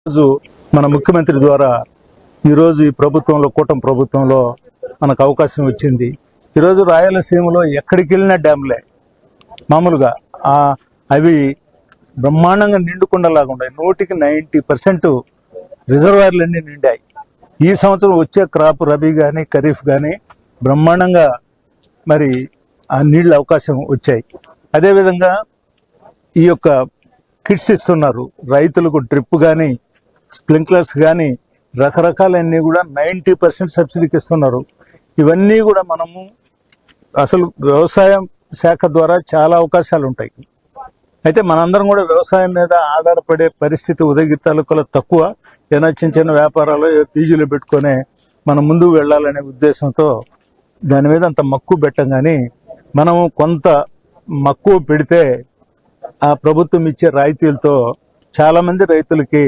రోజు మన ముఖ్యమంత్రి ద్వారా ఈరోజు ఈ ప్రభుత్వంలో కూటమి ప్రభుత్వంలో మనకు అవకాశం వచ్చింది. ఈరోజు రాయలసీమలో ఎక్కడికి వెళ్ళినా డ్యాములే మామూలుగా అవి బ్రహ్మాండంగా నిండుకుండలాగా ఉన్నాయి. 90% రిజర్వాయర్లన్నీ నిండాయి. ఈ సంవత్సరం వచ్చే క్రాప్ రబీ కానీ ఖరీఫ్ కానీ బ్రహ్మాండంగా మరి ఆ నీళ్ళ అవకాశం వచ్చాయి. అదేవిధంగా ఈ యొక్క కిట్స్ ఇస్తున్నారు రైతులకు, డ్రిప్ కానీ స్ప్రింక్లర్స్ కానీ రకరకాలన్నీ కూడా 90% సబ్సిడీకి ఇస్తున్నారు. ఇవన్నీ కూడా మనము అసలు వ్యవసాయం శాఖ ద్వారా చాలా అవకాశాలు ఉంటాయి. అయితే మనందరం కూడా వ్యవసాయం మీద ఆధారపడే పరిస్థితి ఉదయగిరి తాలూకాలో తక్కువ. ఏదైనా చిన్న చిన్న వ్యాపారాలు పీజీలు పెట్టుకొని మనం ముందుకు వెళ్ళాలనే ఉద్దేశంతో దాని మీద అంత మక్కువ పెట్టం. కానీ మనం కొంత మక్కువ పెడితే ఆ ప్రభుత్వం ఇచ్చే రాయితీలతో చాలా మంది రైతులకి,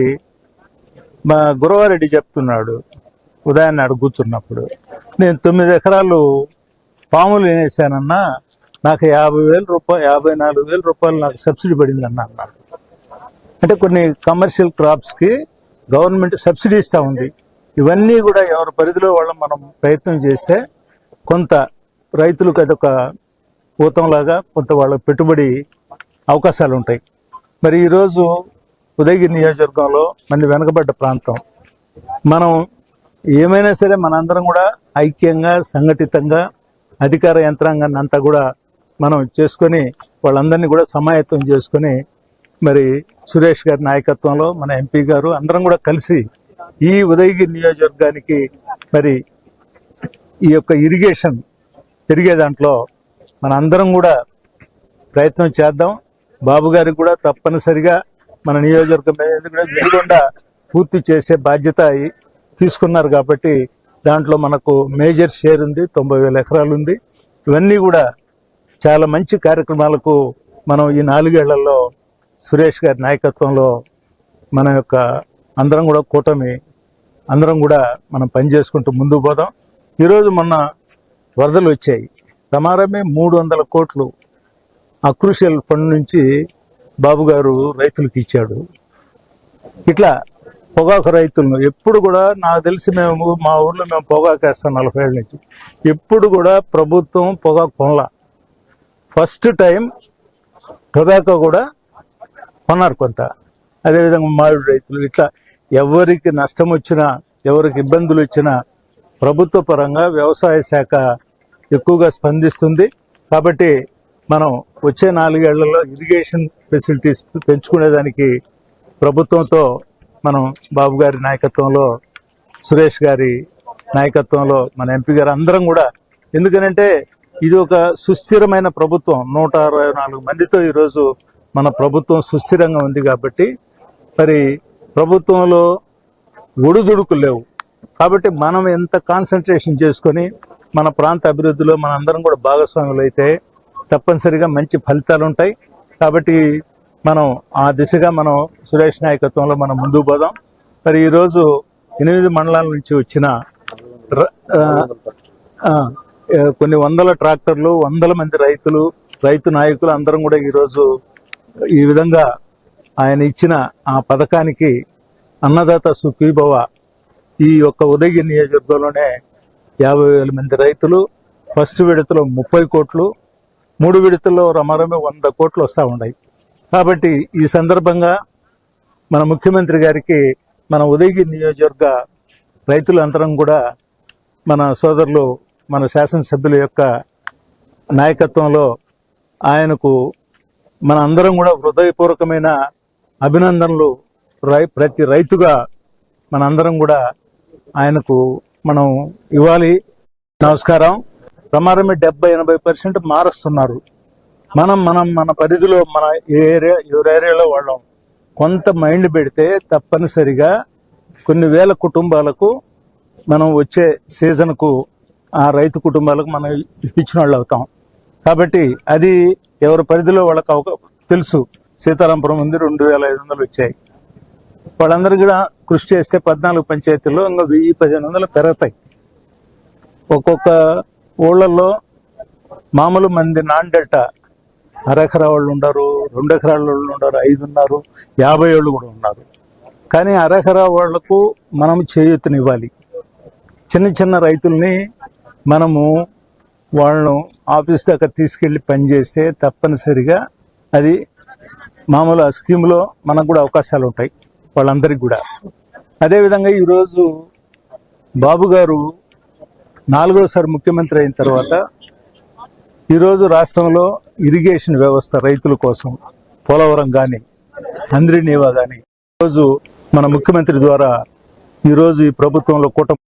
మా గురవారెడ్డి చెప్తున్నాడు ఉదయాన్నే అడుగు కూర్చున్నప్పుడు, నేను 9 ఎకరాలు పాములు వేసానన్నా నాకు 54,000 రూపాయలు నాకు సబ్సిడీ పడింది అన్నాడు. అంటే కొన్ని కమర్షియల్ క్రాప్స్ కి గవర్నమెంట్ సబ్సిడీ ఇస్తా ఉంది. ఇవన్నీ కూడా ఎవరి పరిధిలో వాళ్ళు మనం ప్రయత్నం చేస్తే కొంత రైతులకు అదొక ఊతంలాగా కొంత వాళ్ళ పెట్టుబడి అవకాశాలు ఉంటాయి. మరి ఈరోజు ఉదయగిరి నియోజకవర్గంలో మన వెనకబడ్డ ప్రాంతం, మనం ఏమైనా సరే మనందరం కూడా ఐక్యంగా సంఘటితంగా అధికార యంత్రాంగాన్ని అంతా కూడా మనం చేసుకొని వాళ్ళందరినీ కూడా సమాయత్తం చేసుకొని మరి సురేష్ గారి నాయకత్వంలో మన ఎంపీ గారు అందరం కూడా కలిసి ఈ ఉదయగిరి నియోజకవర్గానికి మరి ఈ యొక్క ఇరిగేషన్ పెరిగే దాంట్లో మన అందరం కూడా ప్రయత్నం చేద్దాం. బాబు గారికి కూడా తప్పనిసరిగా మన నియోజకవర్గం కూడా వెలుగొండ పూర్తి చేసే బాధ్యత తీసుకున్నారు కాబట్టి దాంట్లో మనకు మేజర్ షేర్ ఉంది. 90,000 ఎకరాలు ఉంది. ఇవన్నీ కూడా చాలా మంచి కార్యక్రమాలకు మనం ఈ 4 ఏళ్లలో సురేష్ గారి నాయకత్వంలో మన యొక్క అందరం కూడా కూటమి అందరం కూడా మనం పనిచేసుకుంటూ ముందుకు పోదాం. ఈరోజు మొన్న వరదలు వచ్చాయి. సమారమే 300 కోట్లు అక్రూషియల్ ఫండ్ నుంచి బాబు గారు రైతులకు ఇచ్చాడు. ఇట్లా పొగాకు రైతులను ఎప్పుడు కూడా నాకు తెలిసి మా ఊర్లో మేము పొగాకు వేస్తాం 40 ఏళ్ళ నుంచి. ఎప్పుడు కూడా ప్రభుత్వం పొగాకు కొనలా. ఫస్ట్ టైం టొబాకో కూడా కొన్నారు కొంత. అదేవిధంగా మామిడి రైతులు, ఇట్లా ఎవరికి నష్టం వచ్చినా ఎవరికి ఇబ్బందులు వచ్చినా ప్రభుత్వ పరంగా వ్యవసాయ శాఖ ఎక్కువగా స్పందిస్తుంది. కాబట్టి మనం వచ్చే 4 ఏళ్లలో ఇరిగేషన్ ఫెసిలిటీస్ పెంచుకునేదానికి ప్రభుత్వంతో మనం బాబు గారి నాయకత్వంలో, సురేష్ గారి నాయకత్వంలో, మన ఎంపీ గారు అందరం కూడా, ఎందుకనంటే ఇది ఒక సుస్థిరమైన ప్రభుత్వం. 164 మందితో ఈరోజు మన ప్రభుత్వం సుస్థిరంగా ఉంది కాబట్టి మరి ప్రభుత్వంలో ఒడిదుడుకులు లేవు. కాబట్టి మనం ఎంత కాన్సన్ట్రేషన్ చేసుకొని మన ప్రాంత అభివృద్ధిలో మన అందరం కూడా భాగస్వాములు అయితే తప్పనిసరిగా మంచి ఫలితాలు ఉంటాయి. కాబట్టి మనం ఆ దిశగా మనం సురేష్ నాయకత్వంలో మనం ముందుకు పోదాం. మరి ఈరోజు 8 మండలాల నుంచి వచ్చిన కొన్ని వందల ట్రాక్టర్లు, 100 మంది రైతులు, రైతు నాయకులు అందరం కూడా ఈరోజు ఈ విధంగా ఆయన ఇచ్చిన ఆ పథకానికి అన్నదాత సుఖీభవ ఈ యొక్క ఉదయగిరి నియోజకవర్గంలోనే 50,000 మంది రైతులు, ఫస్ట్ విడతలో 30 కోట్లు, 3 విడతల్లో రమారమే 100 కోట్లు వస్తూ ఉన్నాయి. కాబట్టి ఈ సందర్భంగా మన ముఖ్యమంత్రి గారికి మన ఉదయగిరి నియోజకవర్గ రైతులందరం కూడా మన సోదరులు, మన శాసనసభ్యుల యొక్క నాయకత్వంలో ఆయనకు మన అందరం కూడా హృదయపూర్వకమైన అభినందనలు ప్రతి రైతుగా మనందరం కూడా ఆయనకు మనం ఇవ్వాలి. నమస్కారం. ప్రమారమే 70-80% మారుస్తున్నారు. మన పరిధిలో మన ఎవరి ఏరియాలో వాళ్ళం కొంత మైండ్ పెడితే తప్పనిసరిగా కొన్ని వేల కుటుంబాలకు మనం వచ్చే సీజన్కు ఆ రైతు కుటుంబాలకు మనం ఇప్పించిన వాళ్ళు అవుతాం. కాబట్టి అది ఎవరి పరిధిలో వాళ్ళకు తెలుసు. సీతారాంపురం ఉంది, 2,500 వచ్చాయి. వాళ్ళందరూ కూడా కృషి చేస్తే 14 పంచాయతీల్లో ఇంకా 1,000-1,500 పెరుగుతాయి. ఒక్కొక్క ఊళ్ళల్లో మామూలు మంది నాన్ డెల్టా అరెకరా వాళ్ళు ఉన్నారు, 2 ఎకరాల వాళ్ళు ఉన్నారు, 5 ఉన్నారు, 50 ఏళ్ళు కూడా ఉన్నారు. కానీ అర్హర వాళ్లకు మనం చేయూతనివ్వాలి. చిన్న చిన్న రైతుల్ని మనము వాళ్ళను ఆఫీస్ దాకా తీసుకెళ్లి పనిచేస్తే తప్పనిసరిగా అది మామూలు ఆ స్కీమ్లో మనకు కూడా అవకాశాలు ఉంటాయి వాళ్ళందరికీ కూడా. అదేవిధంగా ఈరోజు బాబు గారు 4వసారి ముఖ్యమంత్రి అయిన తర్వాత ఈరోజు రాష్ట్రంలో ఇరిగేషన్ వ్యవస్థ రైతుల కోసం పోలవరం కానీ హంద్రీ నీవా కానీ ఈరోజు మన ముఖ్యమంత్రి ద్వారా ఈరోజు ఈ ప్రభుత్వంలో కూటమి